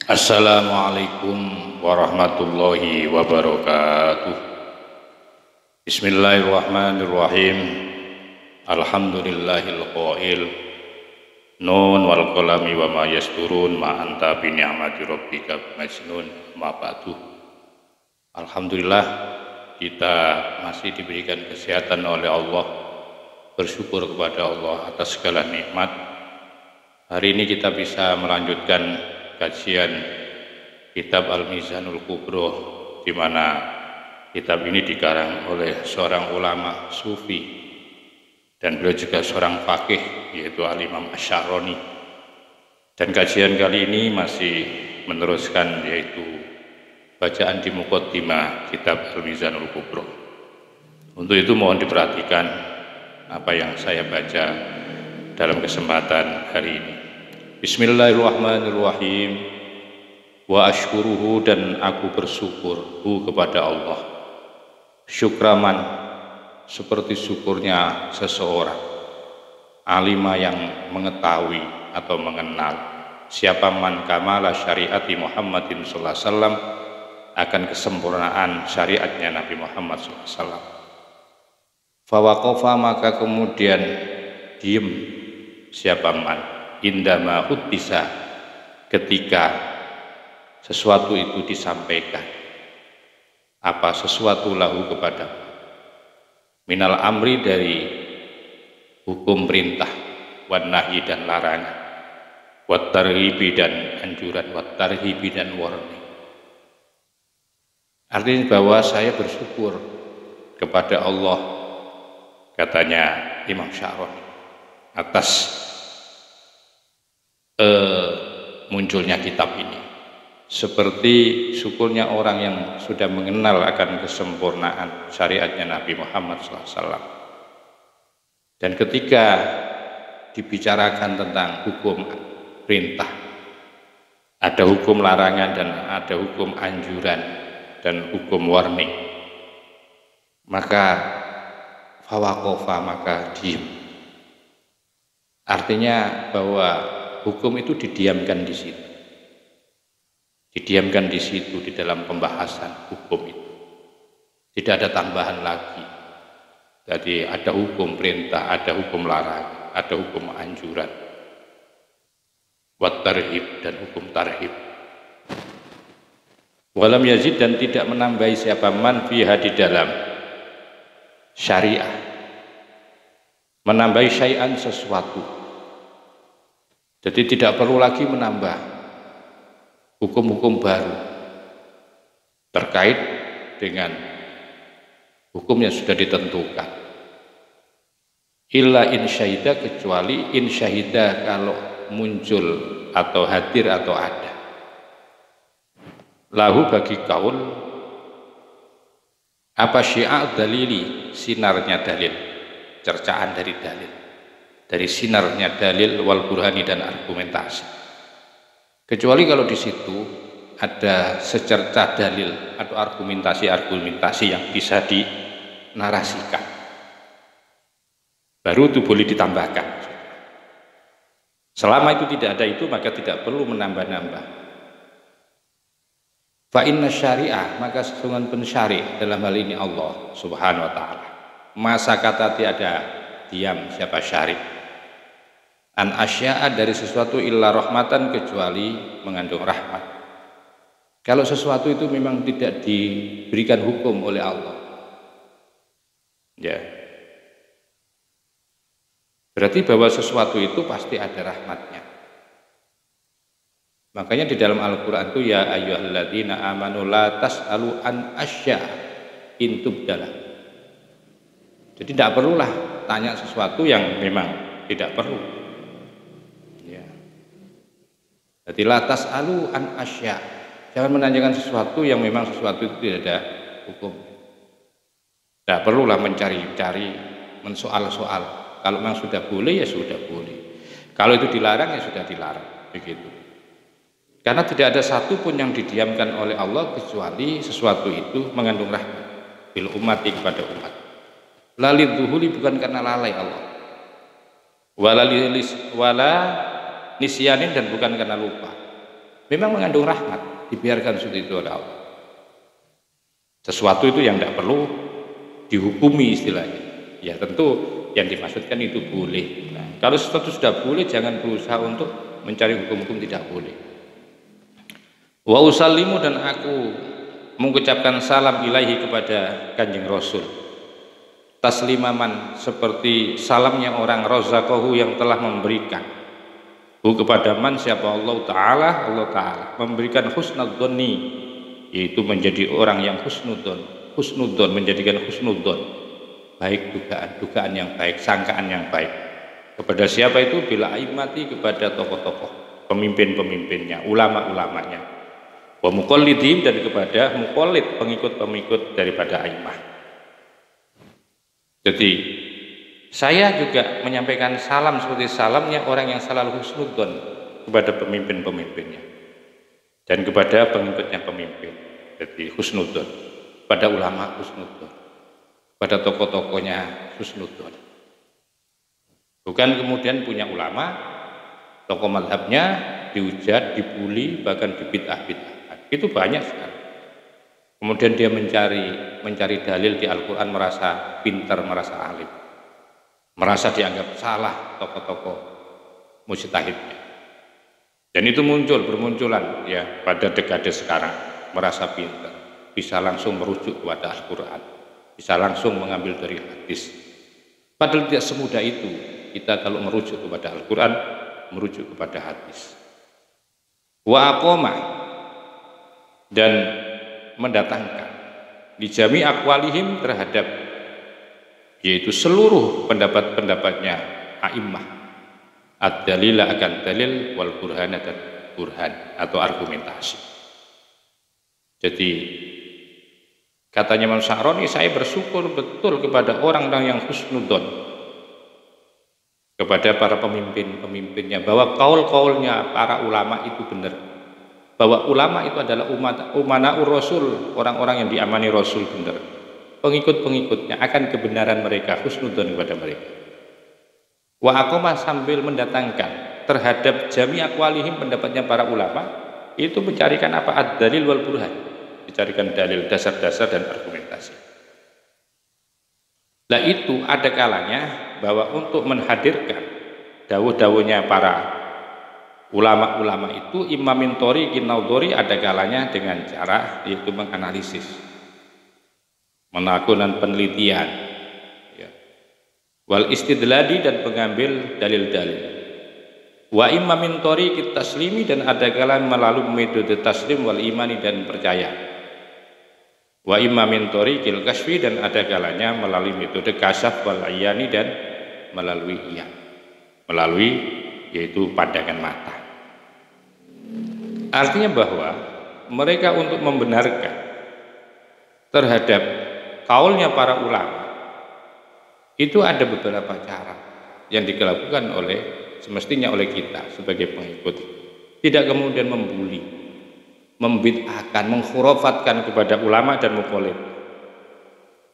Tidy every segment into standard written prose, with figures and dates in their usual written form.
Assalamualaikum warahmatullahi wabarakatuh. Bismillahirrahmanirrahim. Alhamdulillahil qail nun wal qalami wa ma yasturun ma anta bi ni'mati rabbika majnun ma ba'du. Alhamdulillah kita masih diberikan kesehatan oleh Allah. Bersyukur kepada Allah atas segala nikmat. Hari ini kita bisa melanjutkan kajian kitab Al-Mizanul Kubro, di mana kitab ini dikarang oleh seorang ulama sufi dan beliau juga seorang faqih, yaitu Al-Imam Asy-Sya'rani. Dan kajian kali ini masih meneruskan, yaitu bacaan di muqaddimah kitab Al-Mizanul Kubro. Untuk itu mohon diperhatikan apa yang saya baca dalam kesempatan hari ini. Bismillahirrahmanirrahim. Wa ashkuruhu, dan aku bersyukur kepada Allah. Syukraman, seperti syukurnya seseorang alima yang mengetahui atau mengenal siapa man kamala syariati Muhammadin sallallahu alaihi wasallam, akan kesempurnaan syariatnya Nabi Muhammad sallallahu alaihi wasallam. Fawaqafa, maka kemudian diem siapa man indama bisa, ketika sesuatu itu disampaikan, apa sesuatu lahu kepada minal amri, dari hukum perintah, wan nahi dan larangan, wat tarhibi dan anjuran, wat tarhibi dan warning. Artinya bahwa saya bersyukur kepada Allah, katanya Imam Sya'rani, atas munculnya kitab ini, seperti syukurnya orang yang sudah mengenal akan kesempurnaan syariatnya Nabi Muhammad SAW. Dan ketika dibicarakan tentang hukum perintah, ada hukum larangan dan ada hukum anjuran dan hukum warning, maka fawaqafa, maka diam. Artinya bahwa hukum itu didiamkan di situ. Didiamkan di situ, di dalam pembahasan hukum itu. Tidak ada tambahan lagi. Jadi ada hukum perintah, ada hukum larangan, ada hukum anjuran, wat tarhib dan hukum tarhib. Walam yazid, dan tidak menambahi siapa man fiha, di dalam syariah, menambahi syai'an, sesuatu. Jadi tidak perlu lagi menambah hukum-hukum baru terkait dengan hukum yang sudah ditentukan. Illa in syahida, kecuali in syahida, kalau muncul atau hadir atau ada. Lahu, bagi kaul, apa syi'a dalili, sinarnya dalil, cercaan dari dalil, dari sinarnya dalil, wal burhani dan argumentasi. Kecuali kalau di situ ada secerca dalil atau argumentasi yang bisa dinarasikan, baru itu boleh ditambahkan. Selama itu tidak ada itu, maka tidak perlu menambah-nambah. Fa inna syariah, maka sesungguhnya pensyari dalam hal ini Allah Subhanahu wa ta'ala, masa kata tiada diam siapa syari, an asya'a, dari sesuatu, illa rahmatan, kecuali mengandung rahmat. Kalau sesuatu itu memang tidak diberikan hukum oleh Allah, ya, berarti bahwa sesuatu itu pasti ada rahmatnya. Makanya di dalam Al-Quran itu, ya ayyuhalladzina amanu la tas'alu an asya'a in tubdalah. Jadi tidak perlulah tanya sesuatu yang memang tidak perlu. Ya. Jadi la tas'alu an asya', jangan menanyakan sesuatu yang memang sesuatu itu tidak ada hukum. Tidak perlulah mencari-cari, mensoal-soal. Kalau memang sudah boleh, ya sudah boleh. Kalau itu dilarang, ya sudah dilarang. Begitu. Karena tidak ada satu pun yang didiamkan oleh Allah kecuali sesuatu itu mengandung rahmat bil umati, kepada umat. Lalid zuhuli, bukan karena lalai Allah. Wala nisyanin, dan bukan karena lupa. memang mengandung rahmat, dibiarkan seperti itu oleh Allah. Sesuatu itu yang tidak perlu dihukumi istilahnya. Ya tentu yang dimaksudkan itu boleh. Nah, kalau sesuatu sudah boleh, jangan berusaha untuk mencari hukum-hukum tidak boleh. Wa usallimu, dan aku mengucapkan salam ilaihi kepada Kanjeng Rasul. Taslimaman, seperti salamnya orang razaqahu yang telah memberikan. Kepada man, siapa Allah Ta'ala memberikan husnudzonni, yaitu menjadi orang yang husnudzon, menjadikan husnudzon, baik dugaan yang baik, sangkaan yang baik. Kepada siapa itu? Bila aimati, kepada tokoh-tokoh, pemimpin-pemimpinnya, ulama-ulamanya. Wa muqallidin, dan kepada muqallid, pengikut-pengikut daripada aimah. Jadi saya juga menyampaikan salam seperti salamnya orang yang selalu husnudzon kepada pemimpin-pemimpinnya dan kepada pengikutnya pemimpin. Jadi husnudzon pada ulama, husnudzon pada tokoh-tokohnya, husnudzon. Bukan kemudian punya ulama, tokoh mazhabnya dihujat, dibully, bahkan dibid'ah-bid'ahkan. Itu banyak sekali. Kemudian dia mencari dalil di Al-Quran, merasa pintar, merasa alim, merasa dianggap salah tokoh-tokoh mujtahidnya. Dan itu bermunculan ya pada dekade sekarang, merasa pintar, bisa langsung merujuk kepada Al-Quran, bisa langsung mengambil dari hadis. Padahal tidak semudah itu kita kalau merujuk kepada Al-Quran, merujuk kepada hadis. Wa aqoma, dan mendatangkan di jami aqwalihim, terhadap yaitu seluruh pendapat-pendapatnya a'immah, ad-dalila, akan dalil, wal burhana, dan burhan atau argumentasi. Jadi katanya Imam Sya'rani, saya bersyukur betul kepada orang-orang yang husnudzon kepada para pemimpin-pemimpinnya, bahwa kaul-kaulnya para ulama itu benar, bahwa ulama itu adalah umana'ur rasul, orang-orang yang diamani Rasul benar, pengikut-pengikutnya akan kebenaran mereka, husnudzon kepada mereka. Wa aqoma, sambil mendatangkan terhadap jami aqwalihim, pendapatnya para ulama, itu mencarikan apa? Ad-dalil wal burhan, dicarikan dalil, dasar-dasar, dan argumentasi. Nah itu ada kalanya bahwa untuk menghadirkan dawuh-dawuhnya para ulama-ulama itu, Imam Mintori Kinaudori, ada kalanya dengan cara yaitu menganalisis, melakukan penelitian ya. Wal istidlali, dan mengambil dalil-dalil. Wa imam Mintori kita taslimi, dan ada kalanya melalui metode taslim wal imani, dan percaya. Wa imam Mintori kil kasfi, dan ada kalanya melalui metode kasaf wal iyani, dan melalui yaitu pandangan mata. Artinya bahwa mereka untuk membenarkan terhadap kaulnya para ulama itu ada beberapa cara yang dilakukan semestinya oleh kita sebagai pengikut. Tidak kemudian membuli, membid'ahkan, mengkhurafatkan kepada ulama dan muqallid.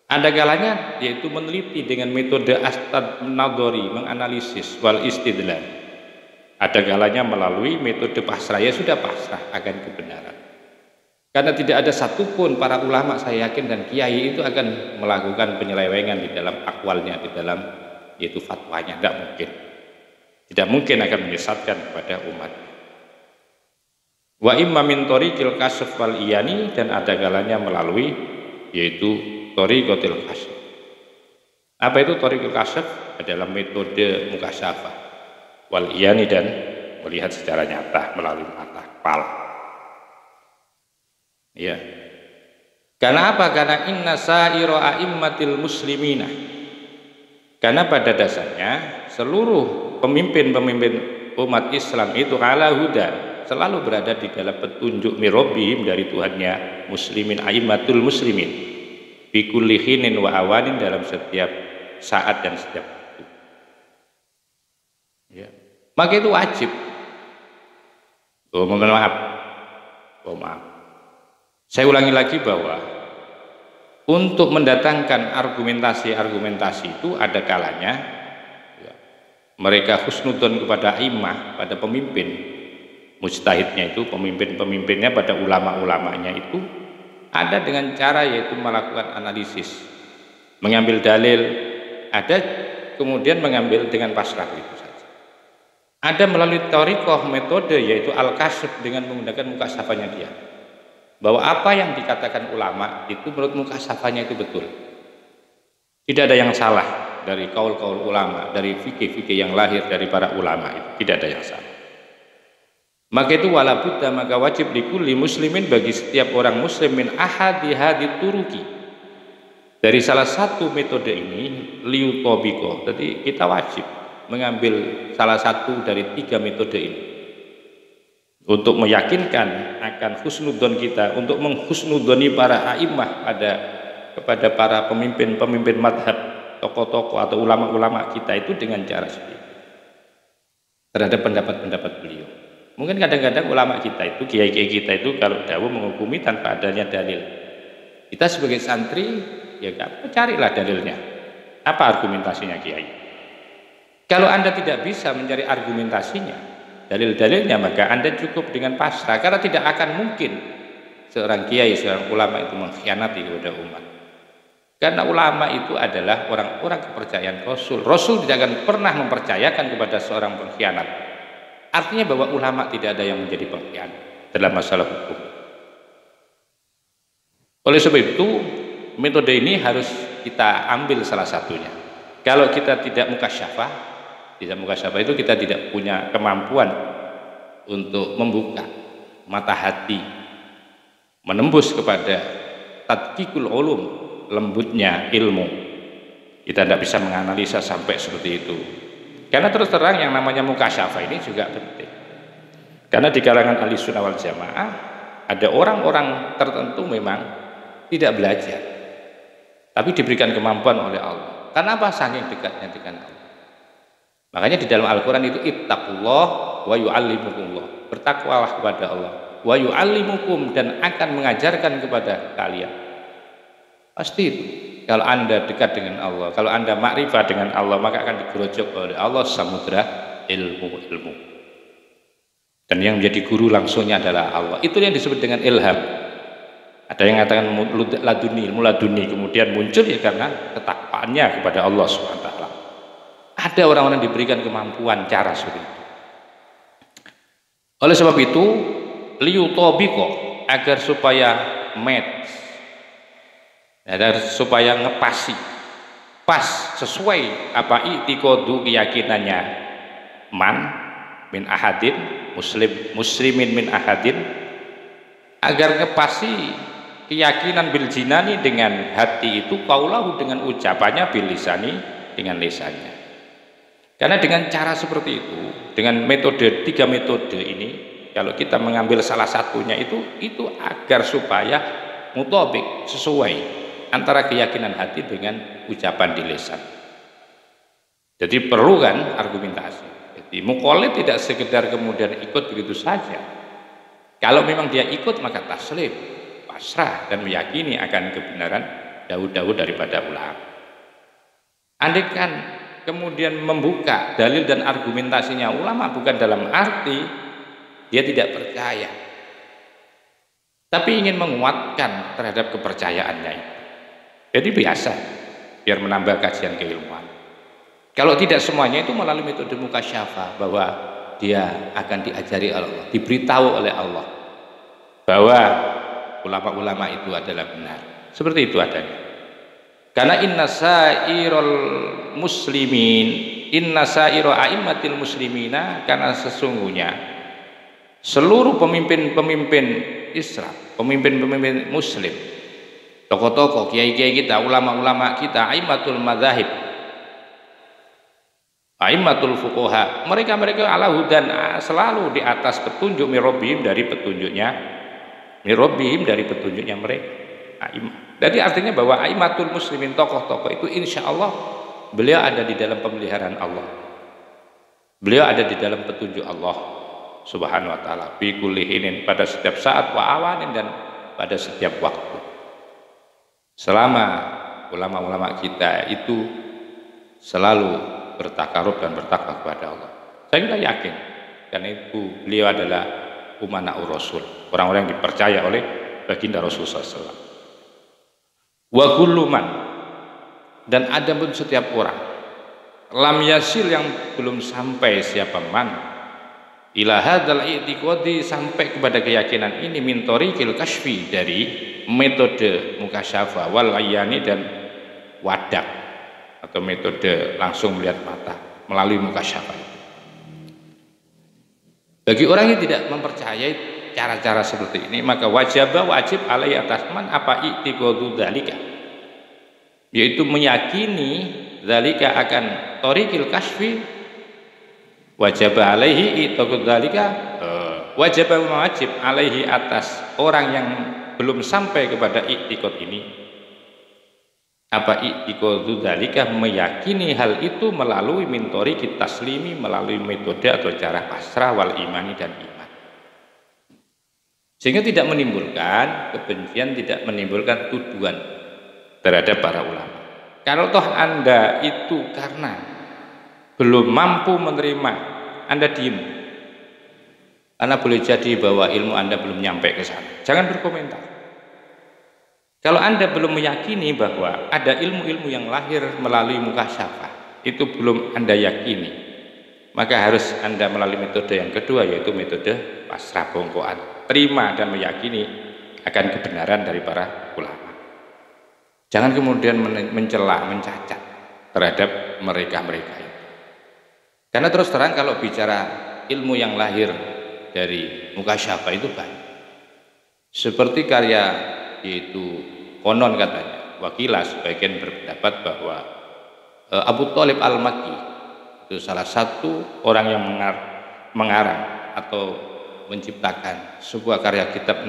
Ada kalanya yaitu meneliti dengan metode astad-nadhari, menganalisis, wal istidlal. Ada kalanya melalui metode pasrah, ya sudah pasrah akan kebenaran. Karena tidak ada satupun para ulama, saya yakin, dan kiai itu akan melakukan penyelewengan di dalam akwalnya, di dalam yaitu fatwanya. Tidak mungkin akan menyesatkan kepada umat. Wa imma min tariqil kasf wal iyani, dan ada kalanya melalui yaitu tariqatul kasf. Apa itu tariqul kasf? Adalah metode mukasyafah wal iyani, dan melihat secara nyata melalui mata kepala. Ya. Karena apa? Karena inna sa'ira a'immatil muslimina. Karena pada dasarnya seluruh pemimpin-pemimpin umat Islam itu ala huda, selalu berada di dalam petunjuk mirobihim, dari Tuhannya, muslimin, a'immatul muslimin, bi kulli hinin wa awanin, dalam setiap saat dan setiap waktu. Ya. Maka itu wajib. Mohon maaf. Saya ulangi lagi bahwa untuk mendatangkan argumentasi itu ada kalanya ya, mereka husnudzon kepada imam, pada pemimpin, mujtahidnya itu, pemimpin-pemimpinnya pada ulama-ulamanya itu ada dengan cara yaitu melakukan analisis, mengambil dalil, ada kemudian mengambil dengan pasrah itu saja. Ada melalui thariqah metode yaitu al-kasf dengan menggunakan mukasyafahnya dia. Bahwa apa yang dikatakan ulama itu menurut mukasyafahnya itu betul. Tidak ada yang salah dari kaul-kaul ulama, dari fikih-fikih yang lahir dari para ulama itu tidak ada yang salah. Maka itu wala budda, maka wajib likulli muslimin bagi setiap orang muslim min ahadi hadi turuki, dari salah satu metode ini liutobiko. Jadi kita wajib mengambil salah satu dari 3 metode ini untuk meyakinkan akan husnudzon kita, untuk menghusnudzoni para a'immah kepada para pemimpin-pemimpin madhab, tokoh-tokoh atau ulama-ulama kita itu dengan cara seperti itu terhadap pendapat-pendapat beliau. Mungkin kadang-kadang ulama kita itu, kiai-kiai kita itu kalau dawuh menghukumi tanpa adanya dalil. Kita sebagai santri ya carilah dalilnya. Apa argumentasinya kiai? Kalau Anda tidak bisa mencari argumentasinya, dalil-dalilnya, maka Anda cukup dengan pasrah, karena tidak akan mungkin seorang kiai, seorang ulama itu mengkhianati kepada umat. Karena ulama itu adalah orang-orang kepercayaan Rasul. Rasul tidak akan pernah mempercayakan kepada seorang pengkhianat. Artinya bahwa ulama tidak ada yang menjadi pengkhianat dalam masalah hukum. Oleh sebab itu, metode ini harus kita ambil salah satunya. Kalau kita tidak mukasyafah itu kita tidak punya kemampuan untuk membuka mata hati, menembus kepada tadqiqul ulum, lembutnya ilmu. Kita tidak bisa menganalisa sampai seperti itu. Karena terus terang yang namanya mukasyafah ini juga penting. Karena di kalangan ahli sunnah wal jamaah ada orang-orang tertentu memang tidak belajar, tapi diberikan kemampuan oleh Allah. Karena apa? Saking dekatnya dengan Allah. Makanya di dalam Al-Quran itu ittaqullah wa yu'allimukumullah. Bertakwalah kepada Allah. Wa yu'allimukum, dan akan mengajarkan kepada kalian. Pasti itu. Kalau Anda dekat dengan Allah, kalau Anda makrifah dengan Allah, maka akan digerojok oleh Allah samudra ilmu. Dan yang menjadi guru langsungnya adalah Allah. Itu yang disebut dengan ilham. Ada yang mengatakan ilmu laduni, kemudian muncul ya karena ketakwaannya kepada Allah SWT. Ada orang-orang diberikan kemampuan cara seperti itu. Oleh sebab itu, liyutobiko, agar supaya match, agar supaya ngepasi, pas, sesuai apa i'tiqadu, keyakinannya man min ahadin, muslimin min ahadin, agar ngepasi keyakinan bil jinani dengan hati itu, kaulahu dengan ucapannya, bil lisani dengan lisannya. Karena dengan cara seperti itu, dengan metode 3 metode ini, kalau kita mengambil salah satunya itu agar supaya mutabik, sesuai antara keyakinan hati dengan ucapan di lisan. Jadi perlu kan argumentasi. Jadi mukallid tidak sekedar kemudian ikut begitu saja. Kalau memang dia ikut maka taslim, pasrah, dan meyakini akan kebenaran dawuh-dawuh daripada ulama. Andaikan kemudian membuka dalil dan argumentasinya ulama bukan dalam arti dia tidak percaya, tapi ingin menguatkan terhadap kepercayaannya itu. Jadi biasa, biar menambah kajian keilmuan. Kalau tidak semuanya itu melalui metode mukasyafah, bahwa dia akan diajari oleh Allah, diberitahu oleh Allah bahwa ulama-ulama itu adalah benar. Seperti itu adanya. Karena inna sairul a'immatil muslimina, karena sesungguhnya seluruh pemimpin-pemimpin Islam, pemimpin-pemimpin muslim, tokoh-tokoh, kiai-kiai kita, ulama-ulama kita, a'immatul madzahib, a'immatul fuqaha, mereka ala hudan, selalu di atas petunjuk mirobihim, dari petunjuknya mereka. Jadi artinya bahwa a'immatul muslimin, tokoh-tokoh itu insya Allah beliau ada di dalam pemeliharaan Allah, beliau ada di dalam petunjuk Allah Subhanahu wa ta'ala bi kulli hinin, pada setiap saat, wa awanin, dan pada setiap waktu. Selama ulama-ulama kita itu selalu bertakarub dan bertakwa kepada Allah, saya yakin karena itu beliau adalah umana'ur Rasul, orang-orang yang dipercaya oleh baginda Rasulullah SAW. Wa kullu man, dan ada pun setiap orang, lam yasil yang belum sampai siapa man ila hadzal i'tiqadi, sampai kepada keyakinan ini, min thoriqil kashfi, dari metode mukasyafah, wal ayani, dan wadak atau metode langsung melihat mata melalui mukasyafah. Bagi orang yang tidak mempercayai cara-cara seperti ini, maka wajib alai atas man apa i'tiqadu dzalika, yaitu meyakini dzalika akan thoriqil kashfi. Wajib alaihi i'tiqadu dzalika, wajib alaihi atas orang yang belum sampai kepada i'tiqad ini, apa i'tiqadu dzalika, meyakini hal itu melalui min thoriqit taslimi, melalui metode atau cara pasrah, wal imani, dan iman, sehingga tidak menimbulkan kebencian, tidak menimbulkan tuduhan terhadap para ulama. Kalau toh Anda itu karena belum mampu menerima, Anda diem, karena boleh jadi bahwa ilmu Anda belum nyampe ke sana, jangan berkomentar. Kalau Anda belum meyakini bahwa ada ilmu-ilmu yang lahir melalui mukasyafah, itu belum Anda yakini, maka harus Anda melalui metode yang kedua, yaitu metode pasrah bongkoan, terima dan meyakini akan kebenaran dari para ulama. Jangan kemudian mencela, mencacat terhadap mereka-mereka itu. Karena terus terang kalau bicara ilmu yang lahir dari mukasyafah itu banyak. Seperti karya, yaitu konon katanya, wakilah sebagian berpendapat bahwa Abu Thalib Al-Makki itu salah satu orang yang mengarang atau menciptakan sebuah karya kitab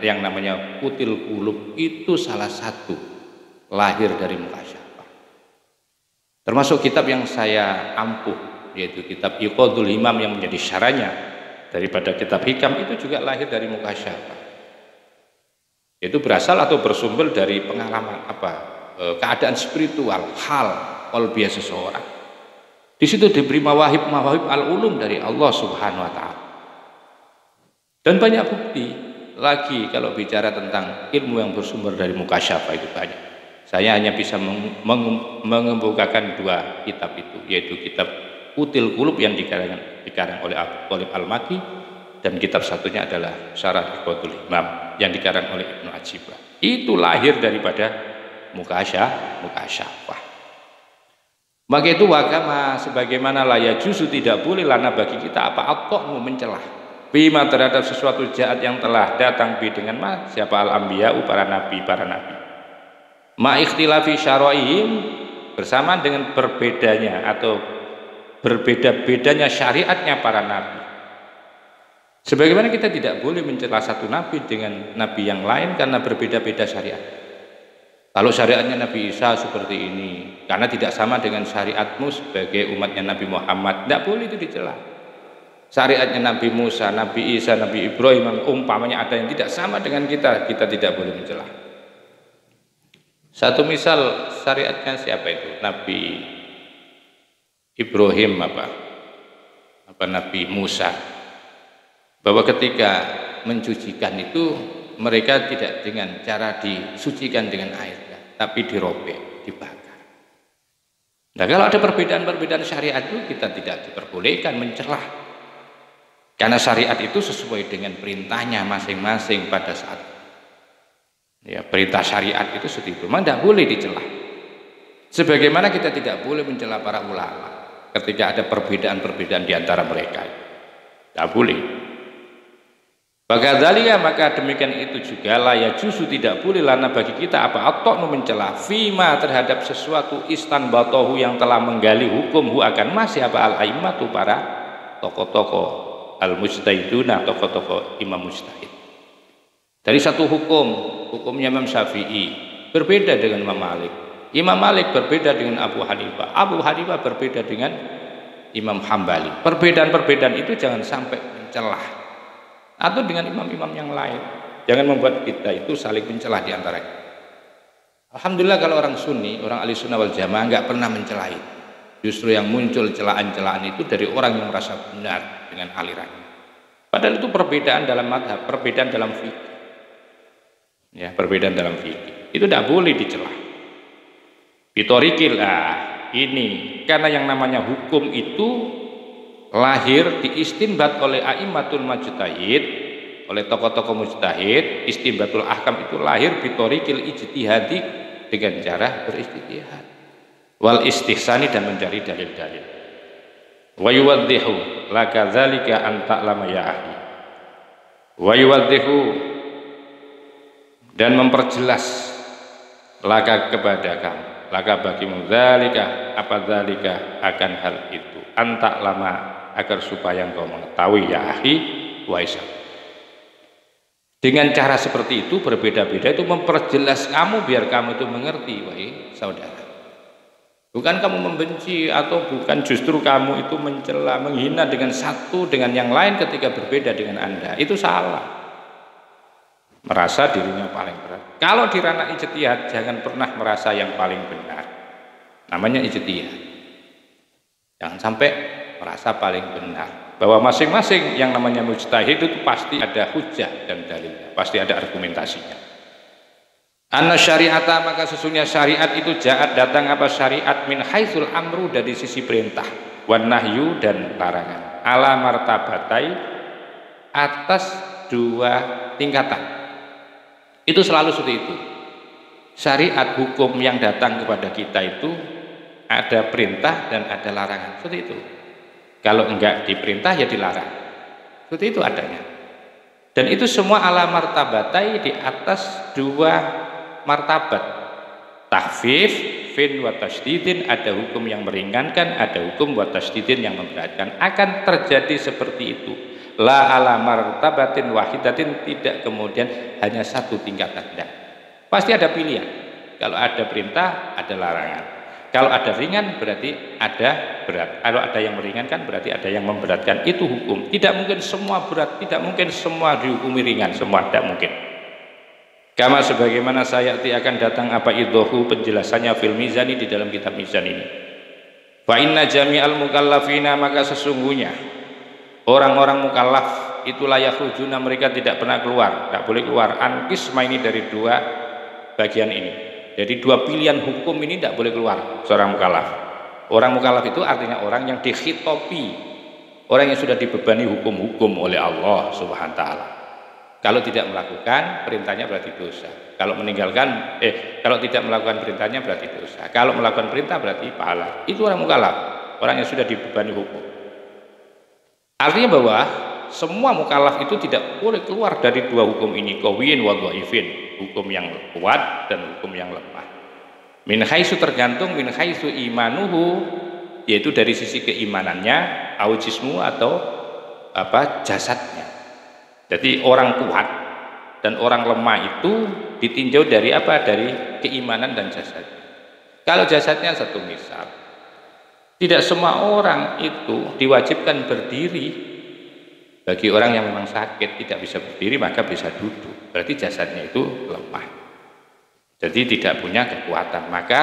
yang namanya Qutil Qulub, itu salah satu lahir dari mukasyafah. Termasuk kitab yang saya ampuh, yaitu kitab Iqadul Himam, yang menjadi syarahnya daripada kitab Hikam, itu juga lahir dari mukasyafah. Itu berasal atau bersumber dari pengalaman keadaan spiritual, hal qalbiyah seseorang. Di situ diberi mawahib al-ulum dari Allah Subhanahu wa taala. Dan banyak bukti lagi kalau bicara tentang ilmu yang bersumber dari mukasyafah itu banyak. Saya hanya bisa mengemukakan dua kitab itu, yaitu kitab Qutil Qulub yang dikarang oleh Abu Thalib Al-Makki, dan kitab satunya adalah Syarah Iqadul Himam yang dikarang oleh Ibnu Ajibah. Itu lahir daripada mukasyafah. Maka itu wakama, sebagaimana la yajuzu, tidak boleh lana bagi kita apa at-ta'nu, mencelah bima, terhadap sesuatu jahat yang telah datang bi dengan siapa al-anbiya'u, para nabi ma ikhtilafi syara'ihim, bersamaan dengan berbedanya atau berbeda-bedanya syariatnya para nabi. Sebagaimana kita tidak boleh mencela satu nabi dengan nabi yang lain karena berbeda-beda syariat. Kalau syariatnya Nabi Isa seperti ini, karena tidak sama dengan syariatmu sebagai umatnya Nabi Muhammad, tidak boleh itu dicela. Syariatnya Nabi Musa, Nabi Isa, Nabi Ibrahim, umpamanya ada yang tidak sama dengan kita tidak boleh mencela. Satu misal syariatnya siapa itu? Nabi Ibrahim, Nabi Musa, bahwa ketika mencucikan itu mereka tidak dengan cara disucikan dengan air, tapi dirobek, dibakar. Nah, kalau ada perbedaan-perbedaan syariat itu, kita tidak diperbolehkan mencelah, karena syariat itu sesuai dengan perintahnya masing-masing pada saat perintah syariat itu seperti itu, memang tidak boleh dicela. Sebagaimana kita tidak boleh mencela para ulama ketika ada perbedaan-perbedaan di antara mereka, tidak boleh. Maka demikian itu juga la yajuzu, tidak boleh lana bagi kita apa at-ta'nu, mencela fima, terhadap sesuatu istanbatahu, yang telah menggali hukum akan masih al-a'immatu, para tokoh-tokoh al-mujtahiduna, tokoh-tokoh imam mujtahid. Dari satu hukumnya Imam Syafi'i berbeda dengan Imam Malik, Imam Malik berbeda dengan Abu Hanifah, Abu Hanifah berbeda dengan Imam Hambali. Perbedaan-perbedaan itu jangan sampai mencelah, atau dengan imam-imam yang lain. Jangan membuat kita itu saling mencelah di antaranya. Alhamdulillah kalau orang Sunni, orang ahli sunnah wal jamaah nggak pernah mencelahi. Justru yang muncul celaan-celaan itu dari orang yang merasa benar dengan alirannya. Padahal itu perbedaan dalam madhab, perbedaan dalam fikih. Ya, perbedaan dalam fikih. Itu tidak boleh dicela. Bitorikil, ini karena yang namanya hukum itu lahir diistinbat oleh a'immatul mujtahid, oleh tokoh-tokoh mujtahid. Istinbatul ahkam itu lahir bitorikil ijtihadi, dengan cara beristihad, wal istihsani, dan mencari dalil-dalil. Wa yuwaddihu laka dzalika an ta'lama ya ahli. Wa yuwaddihu, dan memperjelas, laka kepada kamu, laka bagimu, dzalika, apa dzalika, akan hal itu, an ta'lama, agar supaya engkau mengetahui ya ahli wa isam. Dengan cara seperti itu, berbeda-beda, itu memperjelas kamu biar kamu itu mengerti, wahai saudara. Bukan kamu membenci, atau bukan justru kamu itu mencela, menghina dengan satu dengan yang lain ketika berbeda dengan Anda. Itu salah. Merasa dirinya paling berat. Kalau di ranah ijtihad, jangan pernah merasa yang paling benar. Namanya ijtihad. Jangan sampai merasa paling benar. Bahwa masing-masing yang namanya mujtahid itu pasti ada hujah dan dalilnya, pasti ada argumentasinya. Anna syari'ata, maka sesungguhnya syariat itu ja'at, datang apa syariat, min haitsul amru, dari sisi perintah, wan nahyu, dan larangan, ala martabatai, atas dua tingkatan. Itu selalu seperti itu. Syariat, hukum yang datang kepada kita itu ada perintah dan ada larangan, seperti itu. Kalau enggak diperintah ya dilarang, seperti itu adanya. Dan itu semua ala martabatai, di atas dua martabat, tahfif fin wa tasdidin, ada hukum yang meringankan, ada hukum wa tasdidin yang memberatkan. Akan terjadi seperti itu, la ala martabatin wahidatin, tidak kemudian hanya satu tingkatan, tidak. Pasti ada pilihan. Kalau ada perintah, ada larangan. Kalau ada ringan, berarti ada berat. Kalau ada yang meringankan, berarti ada yang memberatkan. Itu hukum. Tidak mungkin semua berat, tidak mungkin semua dihukumi ringan, semua tidak mungkin. Kama sebagaimana sayati akan datang apa idhohu, penjelasannya fil mizani, di dalam kitab mizan ini. Fa inna jami'al mukallafina, maka sesungguhnya orang-orang mukallaf itu layak rujuna, mereka tidak pernah keluar, tidak boleh keluar, ankisma, ini dari dua bagian ini. Jadi dua pilihan hukum ini tidak boleh keluar seorang mukallaf. Orang mukallaf itu artinya orang yang dikhitopi, orang yang sudah dibebani hukum-hukum oleh Allah Subhanahu wa ta'ala. Kalau tidak melakukan perintahnya berarti dosa. Kalau meninggalkan, kalau tidak melakukan perintahnya berarti dosa. Kalau melakukan perintah berarti pahala. Itu orang mukallaf, orang yang sudah dibebani hukum. Artinya bahwa semua mukallaf itu tidak boleh keluar dari dua hukum ini, qawiyin wa dhaifin, hukum yang kuat dan hukum yang lemah. Min haitsu, tergantung, min haitsu imanuhu, yaitu dari sisi keimanannya, au jismu, atau apa, jasadnya. Jadi orang kuat dan orang lemah itu ditinjau dari apa? Dari keimanan dan jasadnya. Kalau jasadnya, satu misal, tidak semua orang itu diwajibkan berdiri. Bagi orang yang memang sakit tidak bisa berdiri, maka bisa duduk, berarti jasadnya itu lemah, jadi tidak punya kekuatan. Maka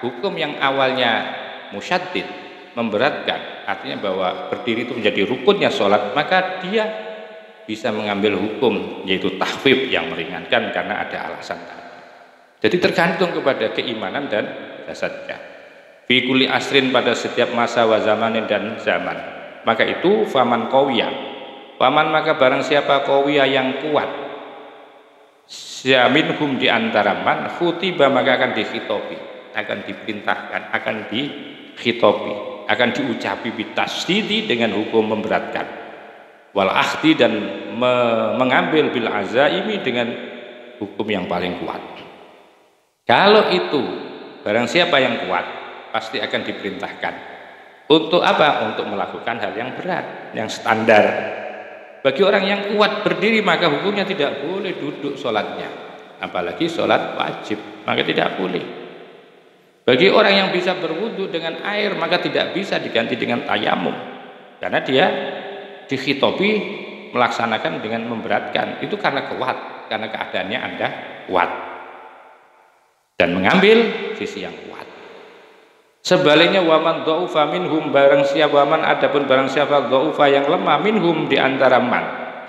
hukum yang awalnya musyaddid, memberatkan, artinya bahwa berdiri itu menjadi rukunnya sholat, maka dia bisa mengambil hukum yaitu tahfif yang meringankan karena ada alasan tadi. Jadi tergantung kepada keimanan dan jasadnya. Fi kulli asrin, pada setiap masa, wa zamanin, dan zaman. Maka itu faman qawiyah, paman maka barang siapa qawiya yang kuat, minhum, di antara man, khutiba, maka akan dikhitopi, akan diperintahkan, akan dikhitopi, akan diucapi bitasdidi, dengan hukum memberatkan, wal akhdi, dan mengambil bil azaimi, dengan hukum yang paling kuat. Kalau itu barang siapa yang kuat, pasti akan diperintahkan untuk apa? Untuk melakukan hal yang berat, yang standar. Bagi orang yang kuat berdiri, maka hukumnya tidak boleh duduk sholatnya, apalagi sholat wajib, maka tidak boleh. Bagi orang yang bisa berwudu dengan air, maka tidak bisa diganti dengan tayamum, karena dia dikhitopi melaksanakan dengan memberatkan. Itu karena kuat, karena keadaannya Anda kuat dan mengambil sisi yang kuat. Sebaliknya, waman dhaufa minhum, barang siapa man, adapun barang siapa dhaufa yang lemah, minhum, di antara man,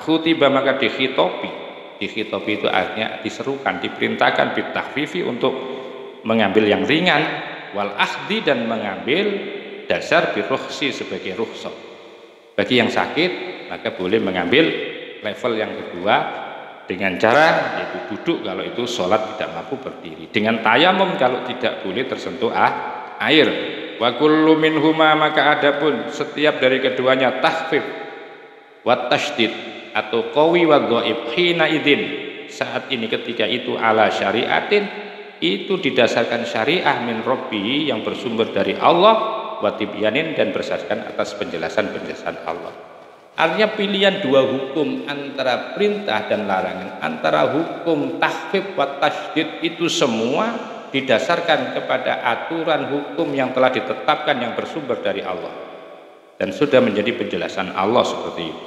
khutiba maka dikhitopi itu artinya diserukan, diperintahkan bitakhfifi untuk mengambil yang ringan, wal akhdi dan mengambil dasar birukhsi sebagai rukhsah. Bagi yang sakit maka boleh mengambil level yang kedua dengan cara yaitu duduk kalau itu sholat tidak mampu berdiri, dengan tayamum kalau tidak boleh tersentuh air. Wa kullu minhuma maka adapun setiap dari keduanya takhfif wa tasydid atau qawi wa dhaif hina idzin saat ini ketika itu ala syariatin itu didasarkan syariah min rabbi yang bersumber dari Allah wa tibyanin dan berdasarkan atas penjelasan Allah. Artinya pilihan dua hukum antara perintah dan larangan, antara hukum takhfif wa tasydid itu semua didasarkan kepada aturan hukum yang telah ditetapkan yang bersumber dari Allah dan sudah menjadi penjelasan Allah seperti itu.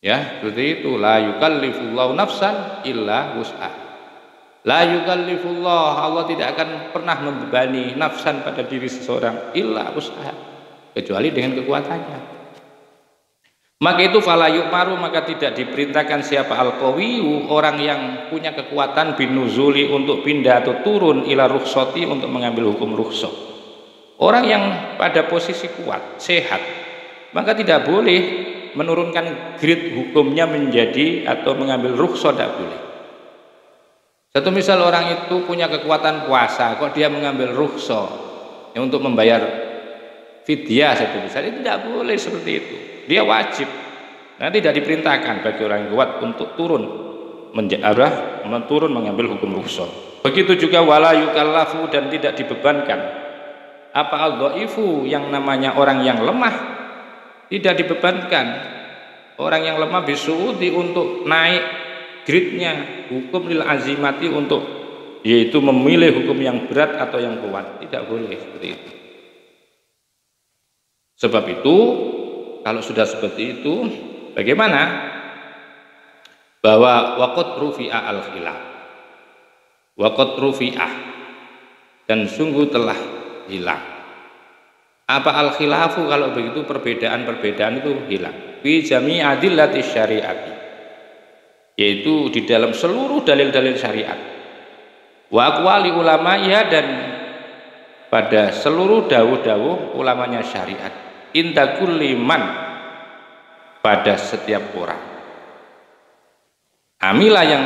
Ya, seperti itu. La yukallifullahu nafsan illa wus'ah. La yukallifullah, Allah tidak akan pernah membebani nafsan pada diri seseorang illa wus'ah, kecuali dengan kekuatannya. Maka itu fala yu'maru maka tidak diperintahkan siapa al-qawiyu orang yang punya kekuatan binuzuli untuk pindah atau turun ila rukhsati untuk mengambil hukum rukhsah. Orang yang pada posisi kuat, sehat, maka tidak boleh menurunkan grade hukumnya menjadi atau mengambil rukhsah, tidak boleh. Satu misal orang itu punya kekuatan puasa, kok dia mengambil rukhsah ya, untuk membayar fidyah satu misal, itu tidak boleh seperti itu. Dia wajib. Nah, tidak diperintahkan bagi orang yang kuat untuk turun mengambil hukum rukhsah. Begitu juga wala yukallafu dan tidak dibebankan apa al-dhaifu yang namanya orang yang lemah. Tidak dibebankan orang yang lemah bisuudi untuk naik grade-nya, hukum lil azimati untuk yaitu memilih hukum yang berat atau yang kuat, tidak boleh seperti itu. Sebab itu kalau sudah seperti itu bagaimana? Bahwa waqad rufi'a al-khilaf, waqad rufi'ah dan sungguh telah hilang. Apa al-khilafu kalau begitu perbedaan-perbedaan itu hilang. Fi jami' adillati syariati, yaitu di dalam seluruh dalil-dalil syariat. Wa aqwali ulama'iyah dan pada seluruh dawuh-dawuh ulamanya syariat. Inda kulli man pada setiap orang. Amilah yang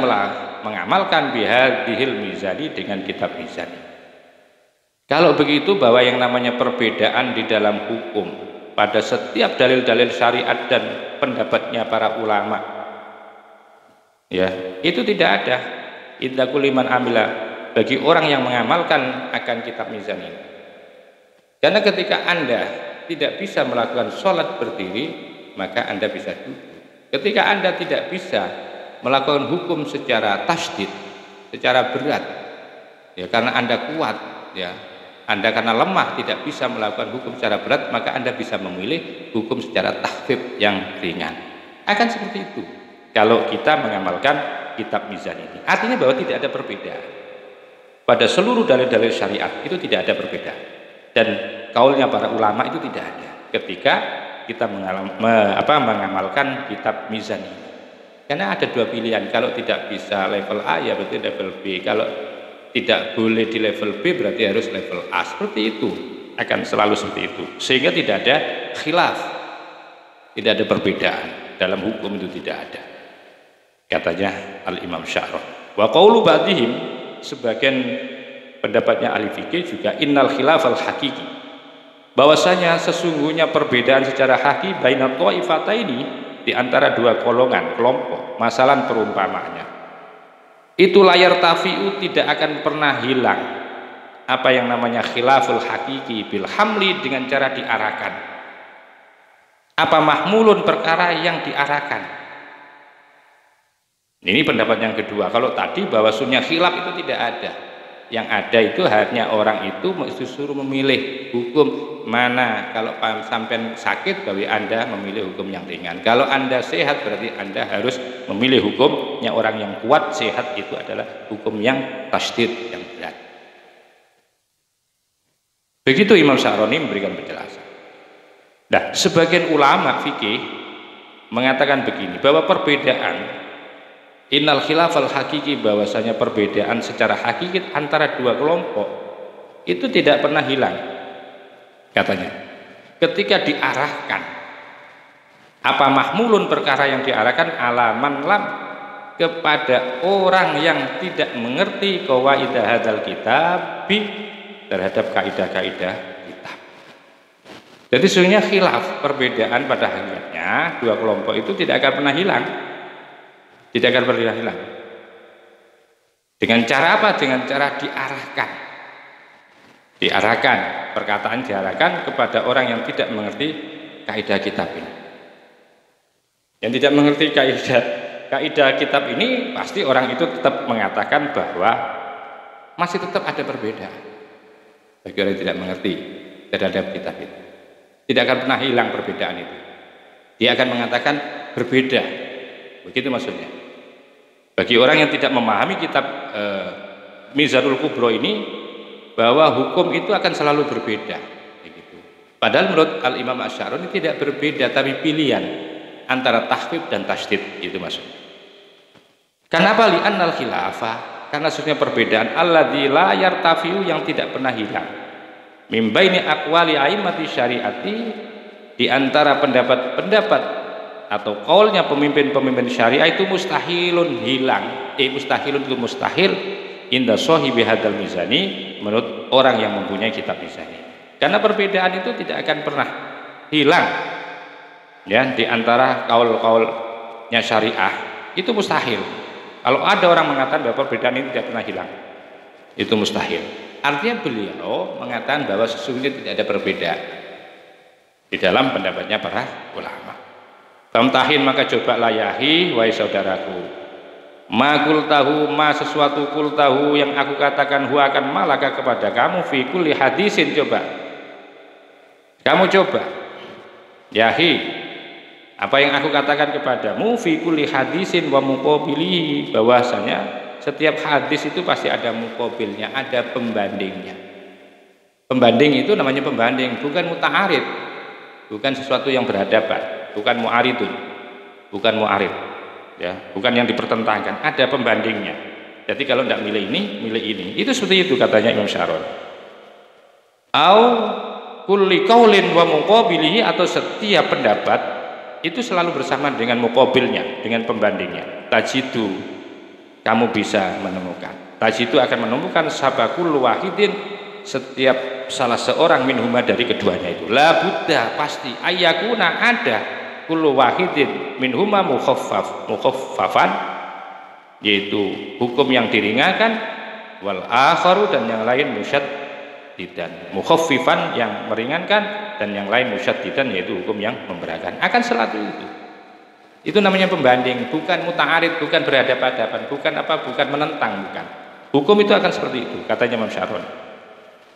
mengamalkan bihadhil mizani dengan kitab mizani. Kalau begitu bahwa yang namanya perbedaan di dalam hukum pada setiap dalil-dalil syariat dan pendapatnya para ulama ya itu tidak ada. Inda kulli man amila bagi orang yang mengamalkan akan kitab mizan ini. Karena ketika Anda tidak bisa melakukan sholat berdiri maka Anda bisa duduk. Ketika Anda tidak bisa melakukan hukum secara tasydid, secara berat ya karena Anda kuat ya, Anda karena lemah tidak bisa melakukan hukum secara berat, maka Anda bisa memilih hukum secara takhfif yang ringan. Akan seperti itu kalau kita mengamalkan kitab mizan ini. Artinya bahwa tidak ada perbedaan pada seluruh dalil-dalil syariat, itu tidak ada perbedaan. Dan kaulnya para ulama itu tidak ada ketika kita mengamalkan kitab mizan ini. Karena ada dua pilihan, kalau tidak bisa level A ya berarti level B, kalau tidak boleh di level B berarti harus level A. Seperti itu, akan selalu seperti itu. Sehingga tidak ada khilaf, tidak ada perbedaan dalam hukum, itu tidak ada. Katanya Al-Imam Sya'rani. Wa qaulu ba'dihim, sebagian pendapatnya ahli fikih juga innal khilafal hakiki, bahwasanya sesungguhnya perbedaan secara hakiki baina ta'ifataini di antara dua golongan kelompok, masalah perumpamaannya itu layar tafi'u tidak akan pernah hilang apa yang namanya khilaful hakiki bil hamli dengan cara diarahkan. Apa mahmulun perkara yang diarahkan. Ini pendapat yang kedua. Kalau tadi bahwa sunnah khilaf itu tidak ada, yang ada itu hanya orang itu disuruh memilih hukum mana. Kalau sampai sakit bagi Anda memilih hukum yang ringan, kalau Anda sehat berarti Anda harus memilih hukumnya orang yang kuat. Sehat itu adalah hukum yang tasydid, yang berat. Begitu Imam Sya'rani memberikan penjelasan. Nah, sebagian ulama fikih mengatakan begini, bahwa perbedaan innal khilafal hakiki, bahwasanya perbedaan secara hakiki antara dua kelompok itu tidak pernah hilang, katanya. Ketika diarahkan, apa mahmulun, perkara yang diarahkan, alaman lam, kepada orang yang tidak mengerti qawaidah hadzal kitab, terhadap kaidah-kaidah kitab. Jadi sesungguhnya khilaf, perbedaan pada hakikatnya dua kelompok itu tidak akan pernah hilang. Tidak akan pernah hilang. Dengan cara apa? Dengan cara diarahkan. Diarahkan, perkataan diarahkan kepada orang yang tidak mengerti kaidah kitab ini. Yang tidak mengerti kaidah kitab ini, pasti orang itu tetap mengatakan bahwa masih tetap ada perbedaan. Bagi orang yang tidak mengerti terhadap kitab itu, tidak akan pernah hilang perbedaan itu. Dia akan mengatakan berbeda. Begitu maksudnya. Bagi orang yang tidak memahami kitab Mizanul Kubro ini, bahwa hukum itu akan selalu berbeda. Begitu. Padahal menurut Al-Imam Asy'arani tidak berbeda, tapi pilihan antara tahqiq dan tasydid, itu maksudnya. Kenapa? Li'annal khilafah, karena sesungguhnya perbedaan alladzi la yartafiu, yang tidak pernah hilang, mim baini aqwali a'immati syariati, di antara pendapat-pendapat atau qaulnya pemimpin-pemimpin syariah itu mustahilun hilang. Mustahilun itu mustahil inda sahibi hadzal mizani, menurut orang yang mempunyai kitab mizani. Karena perbedaan itu tidak akan pernah hilang. Ya, di antara kaul-kaulnya syariah itu mustahil. Kalau ada orang mengatakan bahwa perbedaan ini tidak pernah hilang, itu mustahil. Artinya beliau mengatakan bahwa sesungguhnya tidak ada perbedaan di dalam pendapatnya para ulama. Famtahin, maka coba layahi wahai saudaraku, ma kul tahu, ma sesuatu kul tahu yang aku katakan, hu akan malaka kepada kamu, fi kulli hadisin, coba kamu coba yahi apa yang aku katakan kepadamu, fi kulli hadisin wa muqabilihi, bahwasanya setiap hadis itu pasti ada muqabilnya, ada pembandingnya. Pembanding itu namanya pembanding, bukan muta'arid, bukan sesuatu yang berhadapan, bukan mu'aridun, bukan mu'arid, ya, bukan yang dipertentangkan, ada pembandingnya. Jadi kalau tidak milih ini, milih ini. Itu seperti itu katanya Imam Syaroni. Au kulli qaulin wa muqabilihi, atau setiap pendapat itu selalu bersama dengan muqabilnya, dengan pembandingnya. Tajidu, kamu bisa menemukan. Tajidu akan menemukan sabakul wahidin, setiap salah seorang minhuma, dari keduanya itu. La buddha, pasti, ayyakuna, ada, kullu wahidin minhuma mukhaffafan, yaitu hukum yang diringankan, wal akharu, dan yang lain musyaddidan, mukhaffifan yang meringankan, dan yang lain musyaddidan, yaitu hukum yang memberatkan. Akan selalu itu. Itu namanya pembanding, bukan muta'arid, bukan berhadapan-hadapan, bukan apa, bukan menentang, bukan. Hukum itu akan seperti itu, katanya Imam Syaroni.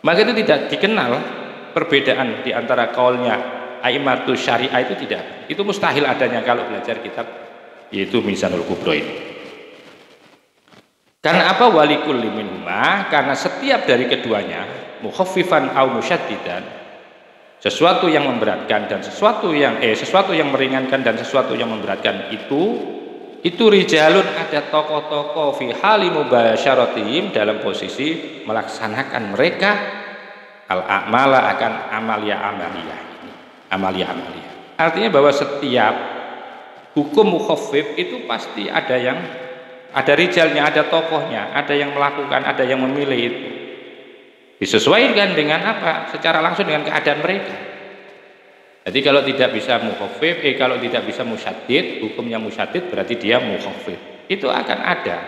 Maka itu tidak dikenal perbedaan di antara kaulnya a'immatus syariah, itu tidak. Itu mustahil adanya kalau belajar kitab yaitu Mizanul Kubro ini. Karena apa? Walikul minhuma, karena setiap dari keduanya, mukhaffifan au musyaddidan, sesuatu yang memberatkan dan sesuatu yang meringankan dan sesuatu yang memberatkan, itu rijalun, ada tokoh-tokoh, fi hali mubasyaratihim, dalam posisi melaksanakan mereka al-a'mala, akan amalia-amalia ini, amalia-amalia. Artinya bahwa setiap hukum mukhaffif itu pasti ada rijalnya, ada tokohnya, ada yang melakukan, ada yang memilih itu. Disesuaikan dengan apa? Secara langsung dengan keadaan mereka. Jadi kalau tidak bisa mukhaffif, kalau tidak bisa musyaddid, hukumnya musyaddid, berarti dia mukhaffif. Itu akan ada,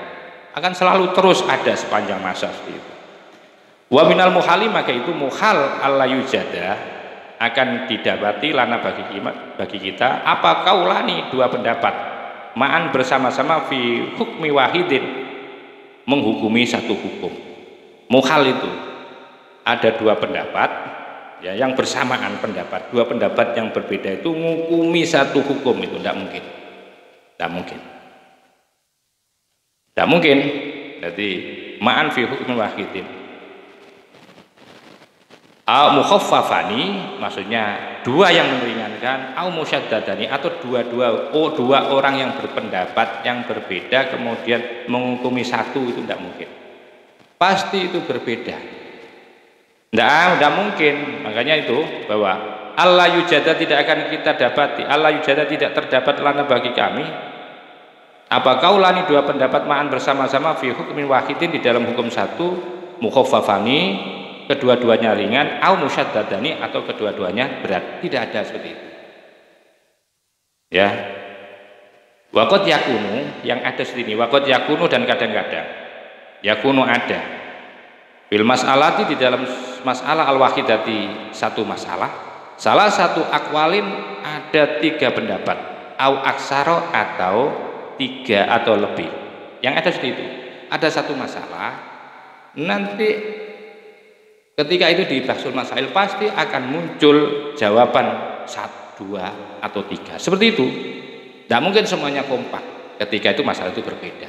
akan selalu terus ada sepanjang masa seperti itu. Wa minal muhali, maka itu muhal alla yujada, akan didapati lana bagi kita apa kaulani, dua pendapat, ma'an, bersama-sama, fi hukmi wahidin, menghukumi satu hukum. Muhal itu ada dua pendapat, ya, yang bersamaan pendapat, dua pendapat yang berbeda itu menghukumi satu hukum, itu tidak mungkin, tidak mungkin, tidak mungkin. Jadi ma'an fi hukmi wahidin, Au mukhaffafani, maksudnya dua yang meringankan, au musyaddadani, atau dua orang yang berpendapat yang berbeda kemudian menghukumi satu, itu tidak mungkin. Pasti itu berbeda. Tidak mungkin. Makanya itu bahwa Allah yujada tidak akan kita dapati, Allah yujada tidak terdapat lana bagi kami apa kaulani dua pendapat ma'an bersama-sama fi hukmin wahidin di dalam hukum satu, mukhaffafani kedua-duanya ringan, au musyaddadani atau kedua-duanya berat. Tidak ada seperti itu. Ya. Waqad yakunu, yang ada seperti ini. Waqad yakunu, dan kadang-kadang yakunu ada. Bil mas'alati, di dalam masalah al-wahidati, satu masalah, salah satu akwalin ada tiga pendapat, au aksaro, atau tiga atau lebih. Yang ada seperti itu. Ada satu masalah, nanti ketika itu di bahsul masail pasti akan muncul jawaban 1, 2, atau 3. Seperti itu. Tidak mungkin semuanya kompak ketika itu masalah itu berbeda.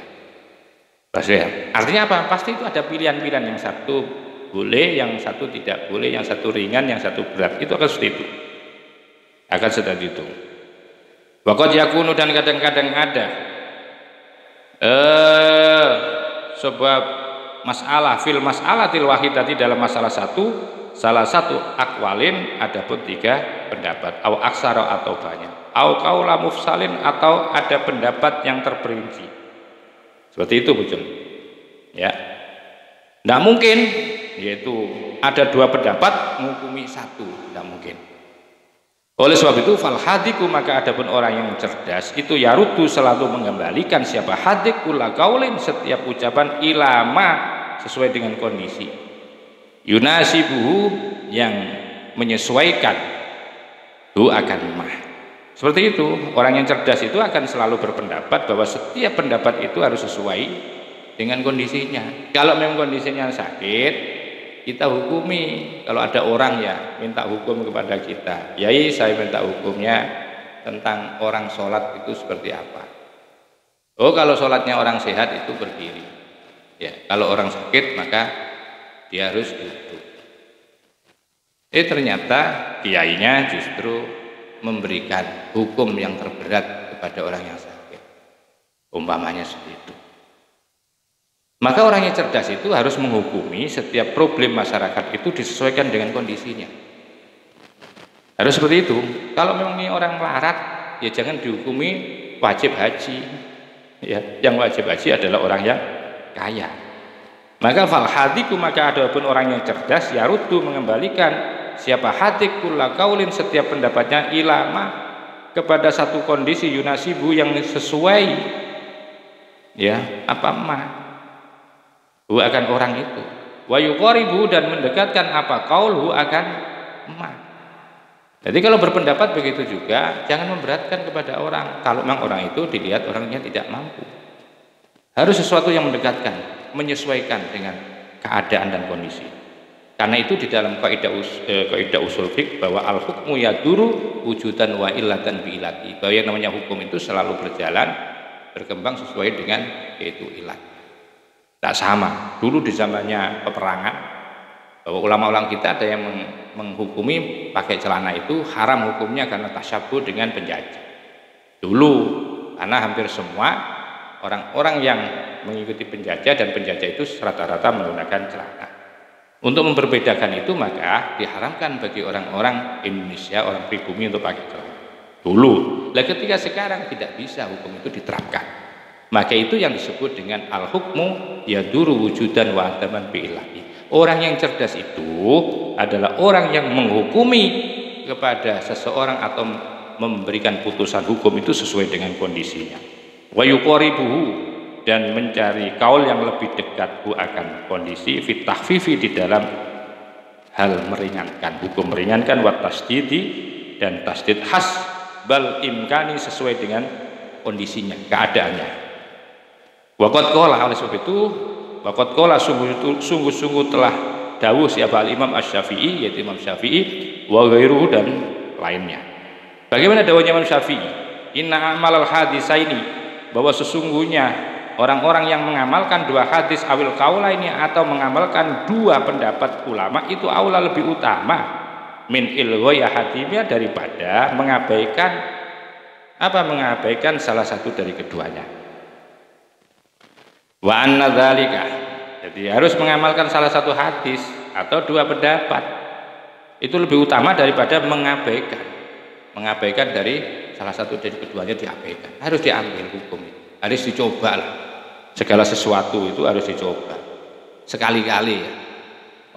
Artinya apa? Pasti itu ada pilihan-pilihan, yang satu boleh, yang satu tidak boleh, yang satu ringan, yang satu berat. Itu akan seperti itu. Akan seperti itu. Waqad yakunu, dan kadang-kadang ada sebab masalah fil mas'alatil wahidati, dalam masalah satu, salah satu akwalin ada pun tiga pendapat, au aksara atau banyak, au qaula mufsalin atau ada pendapat yang terperinci. Seperti itu bujung. Ya. Tidak mungkin yaitu ada dua pendapat menghukumi satu, tidak mungkin. Oleh sebab itu fal hadiku, maka adapun orang yang cerdas itu yarudu, selalu mengembalikan siapa hadik kula kaulin, setiap ucapan ilama, sesuai dengan kondisi, yunasibuhu, yang menyesuaikan hu akan mah. Seperti itu, orang yang cerdas itu akan selalu berpendapat bahwa setiap pendapat itu harus sesuai dengan kondisinya. Kalau memang kondisinya sakit, kita hukumi. Kalau ada orang ya minta hukum kepada kita, yai saya minta hukumnya tentang orang sholat itu seperti apa. Oh, kalau sholatnya orang sehat itu berdiri, ya. Kalau orang sakit maka dia harus duduk. Ternyata kiainya justru memberikan hukum yang terberat kepada orang yang sakit, umpamanya seperti itu. Maka orang yang cerdas itu harus menghukumi setiap problem masyarakat itu disesuaikan dengan kondisinya. Harus seperti itu. Kalau memang ini orang melarat, ya jangan dihukumi wajib haji. Ya, yang wajib haji adalah orang yang kaya. Maka fal hadiku, maka adapun orang yang cerdas yarudu, mengembalikan siapa hadik kulla kaulin, setiap pendapatnya ilama, kepada satu kondisi yunasibu, yang sesuai, ya apa mah akan orang itu, wa yuqaribu, dan mendekatkan apa qaulhu akan ma. Jadi kalau berpendapat begitu juga, jangan memberatkan kepada orang. Kalau memang orang itu dilihat orangnya tidak mampu, harus sesuatu yang mendekatkan, menyesuaikan dengan keadaan dan kondisi. Karena itu di dalam kaidah usul fiqh bahwa al hukmu yaduru wujudan wa illatan bi ilati, bahwa yang namanya hukum itu selalu berjalan, berkembang sesuai dengan yaitu ilat. Tak sama. Dulu di zamannya peperangan, bahwa ulama-ulama kita ada yang menghukumi pakai celana itu haram hukumnya karena tasyabuh dengan penjajah. Dulu, karena hampir semua orang-orang yang mengikuti penjajah dan penjajah itu rata-rata menggunakan celana. Untuk memperbedakan itu, maka diharamkan bagi orang-orang Indonesia, orang pribumi untuk pakai celana. Dulu. Nah, ketika sekarang tidak bisa hukum itu diterapkan, maka itu yang disebut dengan al-hukmu yaduru wujudan wa adaman bi'ilahi. Orang yang cerdas itu adalah orang yang menghukumi kepada seseorang atau memberikan putusan hukum itu sesuai dengan kondisinya. Wa yuqaribuhu, dan mencari kaul yang lebih dekat akan kondisi, fit tahfifi, di dalam hal meringankan, hukum meringankan, wa tasdidi, dan tasdid has bal imkani, sesuai dengan kondisinya, keadaannya. Waqad qala, oleh sebab itu waqad qala, sungguh-sungguh telah dawuh siapa al-Imam Asy-Syafi'i, yaitu Imam Syafi'i, wa ghairuhu, dan lainnya. Bagaimana dawuhnya Imam Syafi'i? Inna amalal hadisaini, bahwa sesungguhnya orang-orang yang mengamalkan dua hadis awil kaula ini atau mengamalkan dua pendapat ulama itu aula lebih utama min ilghaya hadimnya daripada mengabaikan salah satu dari keduanya. Wa anna dzalika, jadi harus mengamalkan salah satu hadis atau dua pendapat itu lebih utama daripada mengabaikan dari salah satu dari keduanya, diabaikan. Harus diambil hukum, harus dicoba lah. Segala sesuatu itu harus dicoba sekali-kali ya.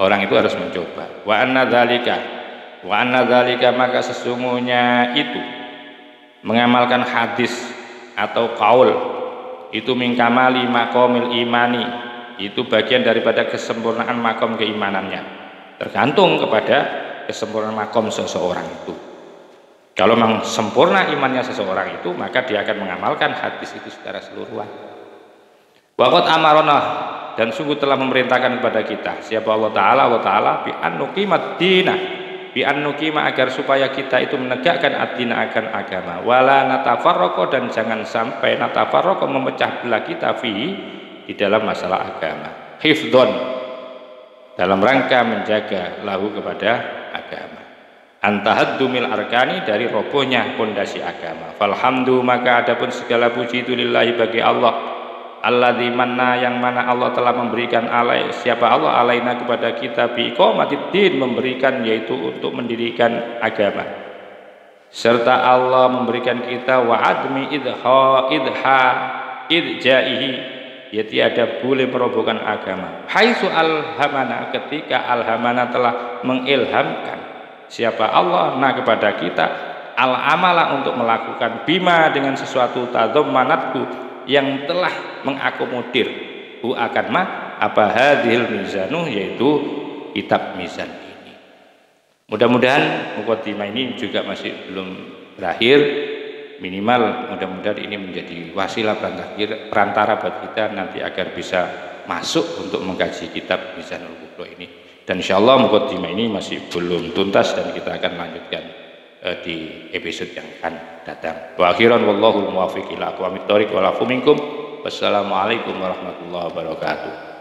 Orang itu harus mencoba. Wa anna dzalika, maka sesungguhnya itu mengamalkan hadis atau qaul itu min kamali maqamil imani, itu bagian daripada kesempurnaan makom keimanannya. Tergantung kepada kesempurnaan makom seseorang itu. Kalau memang sempurna imannya seseorang itu, maka dia akan mengamalkan hadis itu secara keseluruhan. Waqad amarona, dan sungguh telah memerintahkan kepada kita siapa Allah Ta'ala bi an nuqimat dina, bi an nuqima, agar supaya kita itu menegakkan ad-dina akan agama, wala natafarraqo, dan jangan sampai natafarraqo memecah belah kita di dalam masalah agama, hifdzon, dalam rangka menjaga lahu kepada agama, antahaddumil arkani, dari robohnya pondasi agama. Falhamdu, maka adapun segala puji itu lillahi, bagi Allah, alladzi manna, yang mana Allah telah memberikan siapa Allah alaina kepada kita bi iqamatiddin, memberikan yaitu untuk mendirikan agama, serta Allah memberikan kita wa admi idjaihi, ya tiada boleh merobohkan agama, haitsu alhamana, ketika alhamana telah mengilhamkan siapa Allah kepada kita al-amala, untuk melakukan bima, dengan sesuatu tadhammanatku, yang telah mengakomodir akan apa hadhil mizanu, yaitu kitab mizan ini. Mudah-mudahan muqaddimah ini juga masih belum berakhir, minimal mudah-mudahan ini menjadi wasilah perantara buat kita nanti agar bisa masuk untuk mengkaji kitab Mizanul Kubro ini. Dan insyaallah muqaddimah ini masih belum tuntas dan kita akan lanjutkan di episode yang akan datang. Wa akhiran wallahu muwaffiq ila aqwamit thoriq wal afu minkum. Wassalamualaikum warahmatullahi wabarakatuh.